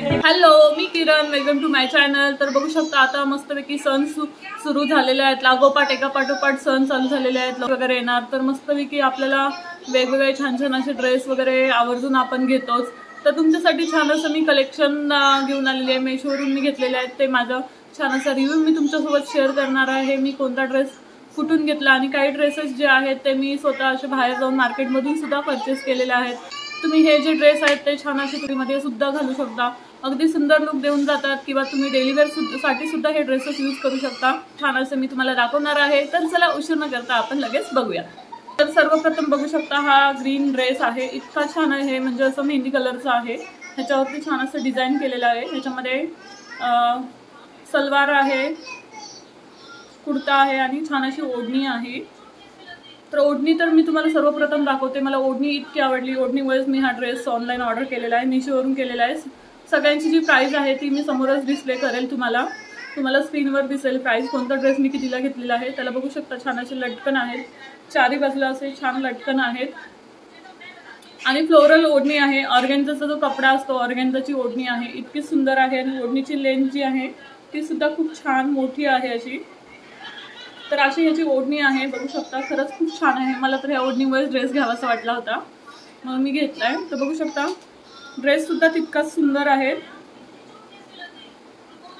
Hello, मी Kiran, welcome to my channel. तर बघू शकता आता मस्तपैकी सण सुरू झालेले आहेत, लागोपाठ एकापाठोपाठ सण चालू झालेले आहेत, लोक वगैरे येणार। तर मस्तपैकी आपल्याला वेगवेगळे छान छान असे ड्रेस वगैरे आवर्जून आपण घेतोच। तर तुमच्यासाठी छान असं मी कलेक्शन घेऊन आलेली आहे, मेशोवरून मी घेतलेले आहेत। ते माझं छान असा रिव्ह्यू मी तुमच्यासोबत शेअर करणार आहे। मी कोणता ड्रेस कुठून घेतला आणि काही ड्रेसेस जे आहेत ते मी स्वतः असे बाहेर जाऊन मार्केटमधून सुद्धा परचेस केलेले आहेत। तुम्ही हे जे ड्रेस आहेत ते छान असे तुम्ही सुद्धा घालू शकता, अगदी सुंदर लुक देऊन जातात। किंवा तुम्ही डेली वेअर साठी सुद्धा हे ड्रेसेस यूज करू शकता। छान असं मी तुम्हाला दाखवणार आहे। तर चला उशीर न करता आपण लगेच बघूया। तर सर्वप्रथम बघू शकता हा ग्रीन ड्रेस आहे, इतका छान आहे, म्हणजे असं मेहंदी कलरचा आहे। ह्याच्यावरती छान असं डिझाईन केलेलं आहे। ह्याच्यामध्ये सलवार आहे, कुर्ता आहे आणि छान अशी ओढणी आहे। तर ओढणी तर मी तुम्हाला सर्वप्रथम दाखवते। मला ओढणी इतकी आवडली, ओढणीमुळेच मी हा ड्रेस ऑनलाईन ऑर्डर केलेला आहे, मिशोवरून केलेला आहे। सगळ्यांची जी प्राइस आहे ती मी समोरच डिस्प्ले करेल, तुम्हाला स्क्रीनवर दिसेल प्राइस, कोणता ड्रेस मी कितीला घेतलेला आहे। त्याला बघू शकता छान असे लटकन आहेत, चारी बाजूला असे छान लटकन आहेत आणि फ्लोरल ओढणी आहे। ऑर्गेन्झाचा जो कपडा असतो ऑर्गेन्झाची ओढणी आहे, इतकी सुंदर आहे आणि ओढणीची लेंथ जी आहे ती सुद्धा खूप छान मोठी आहे अशी। तर अशी ह्याची ओढणी आहे, बघू शकता, खरंच खूप छान आहे। मला तर ह्या ओढणीमुळेच ड्रेस घ्यावासा वाटला होता, मग मी घेतलाय। तर बघू शकता ड्रेस सुद्धा तितकाच सुंदर आहे।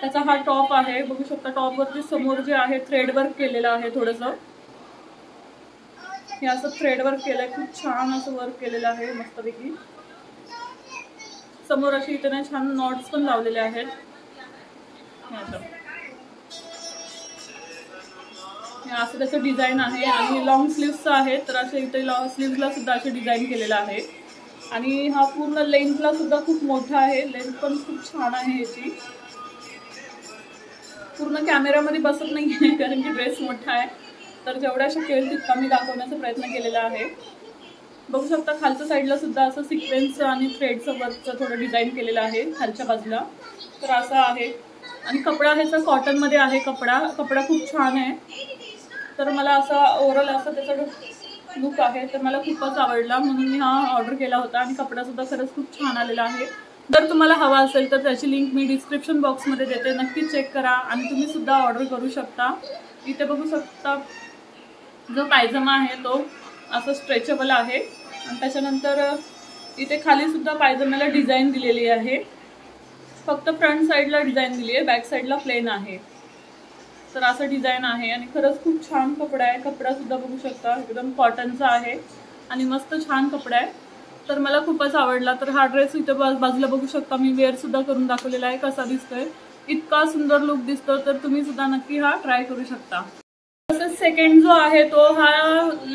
त्याचा हा टॉप आहे, बघू शकता टॉपवरती समोर जे आहे थ्रेड वर्क केलेलं आहे, थोडंसं हे असं थ्रेड वर्क केलंय, खूप छान असं वर्क केलेलं आहे मस्तपैकी। समोर अशी इथे ना छान नॉट्स पण लावलेले आहेत। असं त्याचं डिझाईन आहे आणि लॉंग स्लीव्सचं आहे। तर असे इथे स्लीव्सला सुद्धा असे डिझाईन केलेलं आहे आणि हा पूर्ण लेंथला सुद्धा खूप मोठा आहे, लेंथ पण खूप छान आहे याची। पूर्ण कॅमेरामध्ये बसत नाही आहे कारण की ड्रेस मोठा आहे, तर जेवढ्या शक्य होईल तितका मी दाखवण्याचा प्रयत्न केलेला आहे। बघू शकता खालच्या साईडला सुद्धा असं सिक्वेन्स आणि थ्रेडचं वर्कचं थोडं डिझाईन केलेलं आहे खालच्या बाजूला। तर असं आहे आणि कपडा ह्याचा कॉटनमध्ये आहे, कपडा खूप छान आहे। तर मला असा ओव्हरऑल असं त्याचा लुक आहे, तर मला खूपच आवडला, म्हणून मी हा ऑर्डर केला होता आणि कपडा सुद्धा खरंच खूप छान आलेला आहे। जर तुम्हाला हवा असेल तर त्याची लिंक मी डिस्क्रिप्शन बॉक्समध्ये देते, नक्की चेक करा आणि तुम्ही सुद्धा ऑर्डर करू शकता। इथे बघू शकता जो पायजमा आहे तो असं स्ट्रेचेबल आहे आणि त्याच्यानंतर इथे खाली सुद्धा पायजम्याला डिझाईन दिलेली आहे, फक्त फ्रंट साईडला डिझाईन दिली आहे, बॅक साईडला प्लेन आहे। तर असं डिझाईन आहे आणि खरंच खूप छान कपडा आहे। कपडा सुद्धा बघू शकता एकदम कॉटनचा आहे आणि मस्त छान कपडा आहे, तर मला खूपच आवडला। तर हा ड्रेस इथे बाजूला बघू शकता मी वेअर सुद्धा करून दाखवलेला आहे, कसा दिसतोय, इतका सुंदर लुक दिसतो। तर तुम्ही सुद्धा नक्की हा ट्राय करू शकता। तसंच सेकंड जो आहे तो हा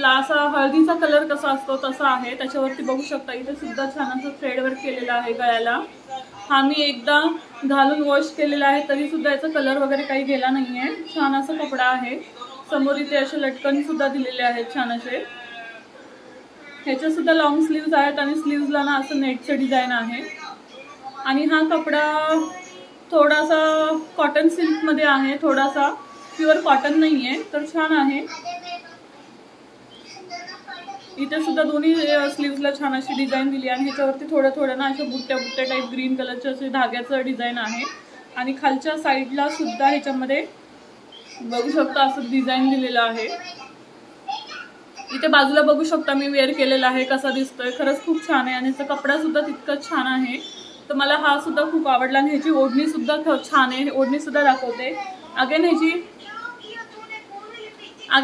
असा हळदीचा कलर कसा असतो तसा आहे, त्याच्यावरती बघू शकता इथे सुद्धा छान असं थ्रेड वर्क केलेला आहे गळ्याला। हा मी एकदा घालून वॉश केलेला आहे तरी सुद्धा याचा कलर वगैरे काही गेला नाहीये, छान असा कपडा आहे। समोर इथे असे लटकन सुद्धा दिलेले आहेत छान असे। ह्याच्या सुद्धा लॉंग स्लीव्ज आहेत आणि स्लीव्जला ना असं नेटचं डिझाईन आहे आणि हा कपडा थोडासा कॉटन सिल्कमध्ये आहे, थोडासा प्युअर कॉटन नाहीये, तर छान आहे। इथे सुद्धा दोन्ही स्लीव्सला छान अशी डिझाईन दिली आणि ह्याच्यावरती थोडं ना अशा बुट्ट्या टाईप ग्रीन कलरचे असे धाग्याचं डिझाईन आहे आणि खालच्या साईडला सुद्धा ह्याच्यामध्ये बघू शकता असं डिझाईन दिलेलं आहे। इथे बाजूला बघू शकता मी वेअर केलेला आहे, कसा दिसतोय, खरंच खूप छान आहे आणि ह्याचा कपडा सुद्धा तितकंच छान आहे। तर मला हा सुद्धा खूप आवडला आणि ह्याची ओढणी सुद्धा छान आहे, ओढणी सुद्धा दाखवते। अगेन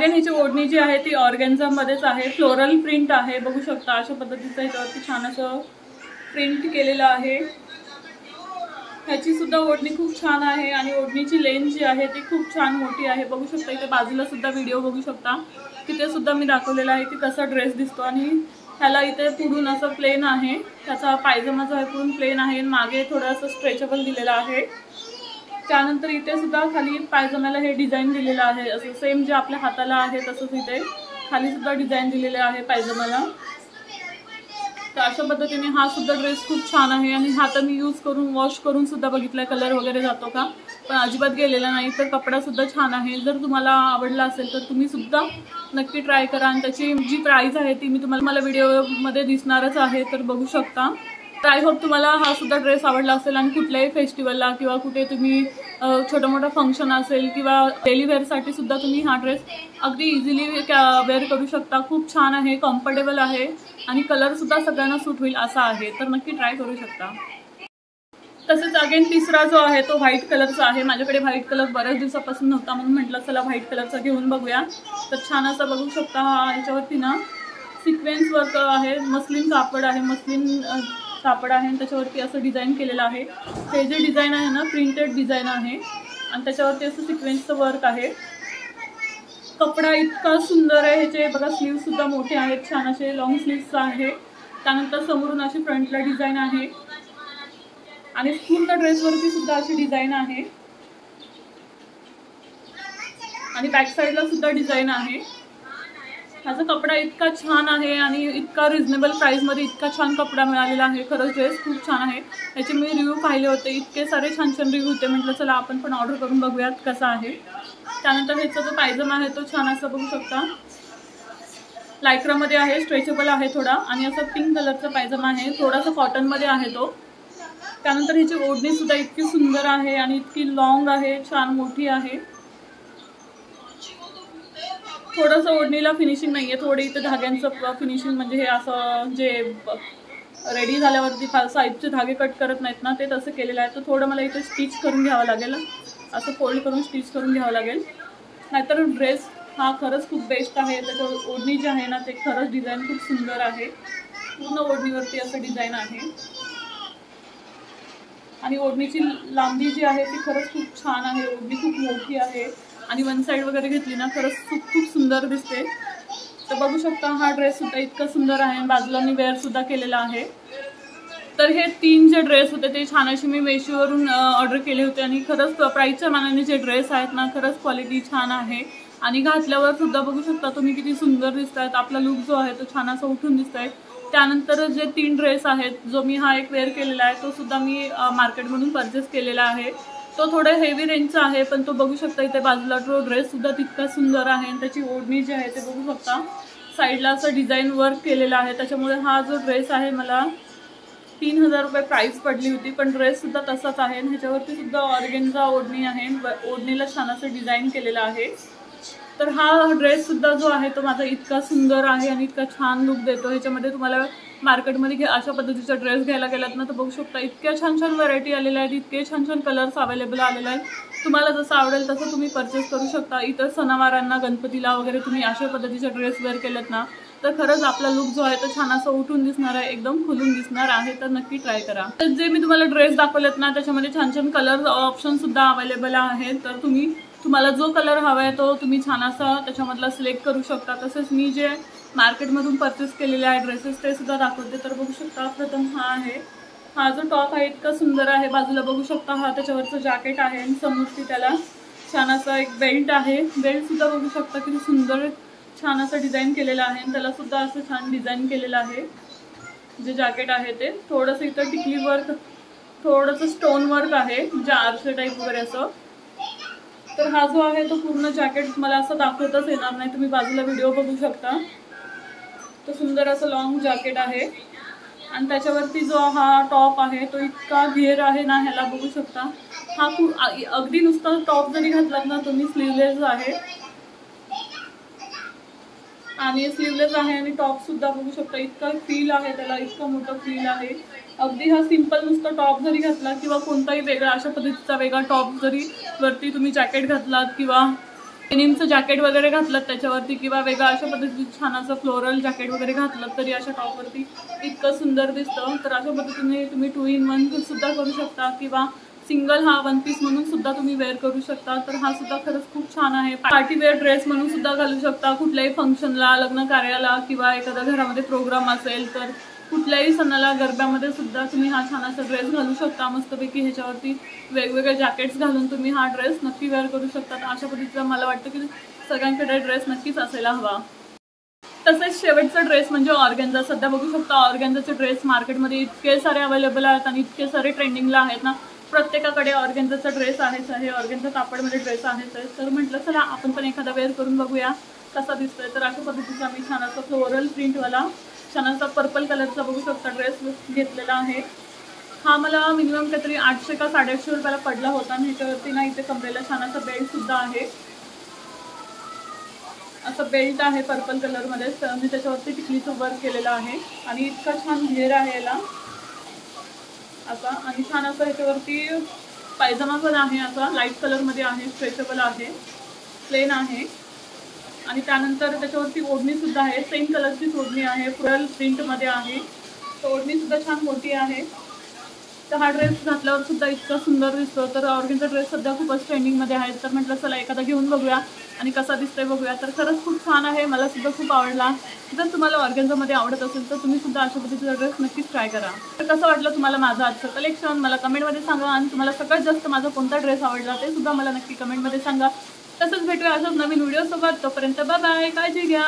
ह्याची ओढणी जी आहे ती ऑर्गेन्झामध्येच आहे, फ्लोरल प्रिंट आहे, बघू शकता अशा पद्धतीचं ह्याच्यावरती छान असं प्रिंट केलेलं आहे। ह्याची सुद्धा ओढणी खूप छान आहे आणि ओढणीची लेंथ जी आहे ती खूप छान मोठी आहे, बघू शकता। इथे बाजूला सुद्धा व्हिडिओ बघू शकता, तिथे सुद्धा मी दाखवलेला आहे की कसा ड्रेस दिसतो आणि ह्याला इथे पुढून असं प्लेन आहे, त्याचा पायजमा जो आहे पुढून प्लेन आहे, मागे थोडं असं स्ट्रेचेबल दिलेलं आहे। त्यानंतर इथे सुद्धा खाली पायजम्याला हे डिझाईन दिलेलं आहे, असं सेम जे आपल्या हाताला आहे तसंच इथे खाली सुद्धा डिझाईन दिलेलं आहे पायजम्याला। तर अशा पद्धतीने हा सुद्धा ड्रेस खूप छान आहे आणि हा तर मी यूज करून वॉश करून सुद्धा बघितलाय, कलर वगैरे जातो का, पण अजिबात गेलेला नाही। तर कपडा सुद्धा छान आहे, जर तुम्हाला आवडला असेल तर तुम्ही सुद्धा नक्की ट्राय करा आणि त्याची जी प्राइस आहे ती मी तुम्हाला व्हिडिओमध्ये दिसणारच आहे, तर बघू शकता। तर आय होप तुम्हाला हा सुद्धा ड्रेस आवडला असेल आणि कुठल्याही फेस्टिवलला किंवा कुठे तुम्ही छोटं मोठं फंक्शन असेल किंवा डेली वेअरसाठी सुद्धा तुम्ही हा ड्रेस अगदी इझिली वेअर करू शकता। खूप छान आहे, कम्फर्टेबल आहे आणि कलरसुद्धा सगळ्यांना सूट होईल असा आहे, तर नक्की ट्राय करू शकता। तसेच अगेन तिसरा जो आहे तो व्हाईट कलरचा आहे। माझ्याकडे व्हाईट कलर बऱ्याच दिवसापासून नव्हता म्हणून म्हटलं चला व्हाईट कलरचा घेऊन बघूया। तर छान असं बघू शकता, हा याच्यावरती ना सिक्वेन्स वर्क आहे, मस्लिन कापड आहे, मस्लिन कापड आहे आणि त्याच्यावरती असं डिझाईन केलेलं आहे। हे जे डिझाईन आहे ना प्रिंटेड डिझाईन आहे आणि त्याच्यावरती असं सिक्वेन्सचं वर्क आहे। कपडा इतका सुंदर आहे, ह्याचे बघा स्लीव्स सुद्धा मोठे आहेत, छान असे लॉंग स्लीव्स आहे। त्यानंतर समोरून अशी फ्रंटला डिझाईन आहे आणि पूर्ण ड्रेसवरती सुद्धा अशी डिझाईन आहे आणि बॅक साईडला सुद्धा डिझाईन आहे। ह्याचा कपडा इतका छान आहे आणि इतका रिजनेबल प्राइसमध्ये इतका छान कपडा मिळालेला आहे। खरंच ड्रेस खूप छान आहे। याचे मी रिव्ह्यू पाहिले होते, इतके सारे छान छान रिव्ह्यू होते, म्हटलं चला आपण पण ऑर्डर करून बघूयात कसा आहे। त्यानंतर ह्याचा जो पायजमा आहे तो छान असा बघू शकता, लायक्रामध्ये आहे, स्ट्रेचेबल आहे थोडा आणि असा पिंक कलरचा पायजमा आहे, थोडासा कॉटनमध्ये आहे तो। त्यानंतर ह्याची ओढणी सुद्धा इतकी सुंदर आहे आणि इतकी लॉंग आहे, छान मोठी आहे। थोडंसं ओढणीला फिनिशिंग नाही आहे, थोडे इथे धाग्यांचं फिनिशिंग म्हणजे हे असं जे रेडी झाल्यावरती साईडचे धागे कट करत नाहीत ना ते तसं केलेलं आहे। तर थोडं मला इथे स्टिच करून घ्यावं लागेल, असं फोल्ड करून स्टिच करून घ्यावं लागेल, नाहीतर ड्रेस हा खरंच खूप बेस्ट आहे। त्याच्यावर ओढणी जी आहे ना ते खरंच डिझाईन खूप सुंदर आहे, पूर्ण ओढणीवरती असं डिझाईन आहे आणि ओढणीची लांबी जी आहे ती खरंच खूप छान आहे, ओढणी खूप मोठी आहे आणि वन साईड वगैरे घेतली ना खरंच खूप सुंदर दिसते। तर बघू शकता हा ड्रेससुद्धा इतका सुंदर आहे, बाजूला मी वेअरसुद्धा केलेला आहे। तर हे 3 जे ड्रेस होते ते छान असे मी मेशोवरून ऑर्डर केले होते आणि खरंच प्राईसच्या मानाने जे ड्रेस आहेत ना खरंच क्वालिटी छान आहे आणि घातल्यावर सुद्धा बघू शकता तुम्ही किती सुंदर दिसतायत, आपला लुक जो आहे तो छान असा उठून दिसतोय। त्यानंतर जे 3 ड्रेस आहेत, जो मी हा एक वेअर केलेला आहे तो सुद्धा मी मार्केटमधून परचेस केलेला आहे। तो थोडा हेवी रेंजचा आहे, पण तो बघू शकता इथे बाजूला तो ड्रेससुद्धा तितका सुंदर आहे आणि त्याची ओढणी जी आहे ते बघू शकता साईडला असं डिझाईन वर्क केलेलं आहे। त्याच्यामुळे हा जो ड्रेस आहे मला 3000 रुपये प्राईस पडली होती, पण ड्रेससुद्धा तसाच आहे। ह्याच्यावरती सुद्धा ऑर्गेन्झा ओढणी आहे, ओढणीला छान असं डिझाईन केलेलं आहे। तर हा ड्रेससुद्धा जो आहे तो माझा इतका सुंदर आहे आणि इतका छान लुक देतो। ह्याच्यामध्ये तुम्हाला मार्केटमध्ये अशा पद्धतीचा ड्रेस घ्यायला गेलात ना तर बघू शकता इतक्या छान छान व्हरायटी आलेल्या आहेत, इतके छान छान कलर्स अवेलेबल आलेले आहेत, तुम्हाला जसं आवडेल तसं तुम्ही परचेस करू शकता। इतर सणावारांना गणपतीला वगैरे तुम्ही अशा पद्धतीचे ड्रेस वेअर केलेत ना तर खरंच आपला लुक जो आहे तो छान असं उठून दिसणार आहे, एकदम खुलून दिसणार आहे। तर नक्की ट्राय करा। तर जे मी तुम्हाला ड्रेस दाखवलेत ना त्याच्यामध्ये छान छान कलर ऑप्शन सुद्धा अवेलेबल आहेत, तर तुम्हाला जो कलर हवा आहे तो तुम्ही छान असा त्याच्यामधला सिलेक्ट करू शकता। तसेच मी जे मार्केटमधून परचेस केलेले आहे ड्रेसेस ते सुद्धा दाखवते। तर बघू शकता प्रथम हा जो टॉप आहे इतका सुंदर आहे, बाजूला बघू शकता हा त्याच्यावरचं जॅकेट आहे आणि समोरची त्याला छान असा एक बेल्ट आहे, बेल्ट सुद्धा बघू शकता किती सुंदर छान असं डिझाईन केलेलं आहे आणि त्याला सुद्धा असं छान डिझाईन केलेलं आहे। जे जॅकेट आहे ते थोडंसं इथं टिकली वर्क, थोडंसं स्टोन वर्क आहे म्हणजे आरसे टाईप वगैरे असं। तर हा जो आहे तो पूर्ण जॅकेट मला असं दाखवतच येणार नाही, तुम्ही बाजूला व्हिडिओ बघू शकता। तो सुंदर असं लॉंग जॅकेट आहे आणि त्याच्यावरती जो हा टॉप आहे तो इतका घेर आहे ना, ह्याला बघू शकता हा अगदी नुसता टॉप जरी घातलात ना तुम्ही स्लीवलेस आहे आणि स्लीवलेस आहे आणि टॉप सुद्धा बघू शकता इतका फील आहे त्याला, इतका मोठा फील आहे। अगदी हा सिंपल नुसता टॉप जरी घातला किंवा कोणताही वेगळा अशा पद्धतीचा वेगळा टॉप जरी वरती तुम्ही जॅकेट घातलात किंवा डेनिमचं जॅकेट वगैरे घातलात त्याच्यावरती किंवा वेगळा अशा पद्धतीचं छान असं फ्लोरल जॅकेट वगैरे घातलात तरी अशा टॉपवरती इतकं सुंदर दिसतं। तर अशा पद्धतीने तुम्ही 2 in 1 सुद्धा करू शकता किंवा सिंगल हा 1 पीस म्हणून सुद्धा तुम्ही वेअर करू शकता। तर हा सुद्धा खरंच खूप छान आहे, पार्टी वेअर ड्रेस म्हणून सुद्धा घालू शकता, कुठल्याही फंक्शनला, लग्न कार्याला किंवा एखाद्या घरामध्ये प्रोग्राम असेल तर कुठल्याही सणाला गरब्यामध्ये सुद्धा तुम्ही हा छान असा ड्रेस घालू शकता मस्तपैकी। ह्याच्यावरती वेगवेगळे जॅकेट्स घालून तुम्ही हा ड्रेस नक्की वेअर करू शकता। अशा पद्धतीचा मला वाटतं की सगळ्यांकडे ड्रेस नक्कीच असायला हवा। तसेच शेवटचा ड्रेस म्हणजे ऑर्गेन्झा। सध्या बघू शकता ऑर्गेन्झाचे ड्रेस मार्केटमध्ये इतके सारे अवेलेबल आहेत आणि इतके सारे ट्रेंडिंगला आहेत ना, प्रत्येकाकडे ऑर्गेन्झाचा ड्रेस आहेच आहे, ऑर्गेन्झा कापडमध्ये ड्रेस आहेच आहे। तर म्हटलं चला आपण पण एखादा वेअर करून बघूया कसा दिसतोय। तर अशा पद्धतीचा मी छान असा फ्लोरल प्रिंटवाला छान असा पर्पल कलरचा बघू शकता ड्रेस घेतलेला आहे। हा मला मिनिमम काहीतरी 800 का 850 रुपयाला पडला होता आणि ह्याच्यावरती ना इथे कमरेला छान असा बेल्ट सुद्धा आहे। असं बेल्ट आहे पर्पल कलरमध्ये आणि त्याच्यावरती टिकलीचं वर्क केलेलं आहे आणि इतका छान घेर आहे याला असा। आणि छान असं ह्याच्यावरती पायजमा पण आहे, असा लाईट कलरमध्ये आहे, स्ट्रेचेबल आहे, प्लेन आहे। आणि त्यानंतर त्याच्यावरती ओढणी सुद्धा आहे, सेम कलरची ओढणी आहे, फ्लोरल प्रिंटमध्ये आहे। तर ओढणी सुद्धा छान मोठी आहे। तर हा ड्रेस घातल्यावर सुद्धा इतका सुंदर दिसतो। तर ऑर्गेन्झा ड्रेस सध्या खूपच ट्रेंडिंगमध्ये आहे, तर म्हटलं चला एखादा घेऊन बघूया आणि कसा दिसतोय बघूया। तर खरंच खूप छान आहे, मला सुद्धा खूप आवडला। जर तुम्हाला ऑर्गेन्झामध्ये आवडत असेल तर तुम्ही सुद्धा अशा पद्धतीचा ड्रेस नक्कीच ट्राय करा। तर कसं वाटलं तुम्हाला माझं आजचं कलेक्शन मला कमेंटमध्ये सांगा आणि तुम्हाला सगळ्यात जास्त माझा कोणता ड्रेस आवडला ते सुद्धा मला नक्की कमेंटमध्ये सांगा। तसंच भेटूया अशाच नवीन व्हिडिओसोबत, तोपर्यंत बाय बाय, काळजी घ्या।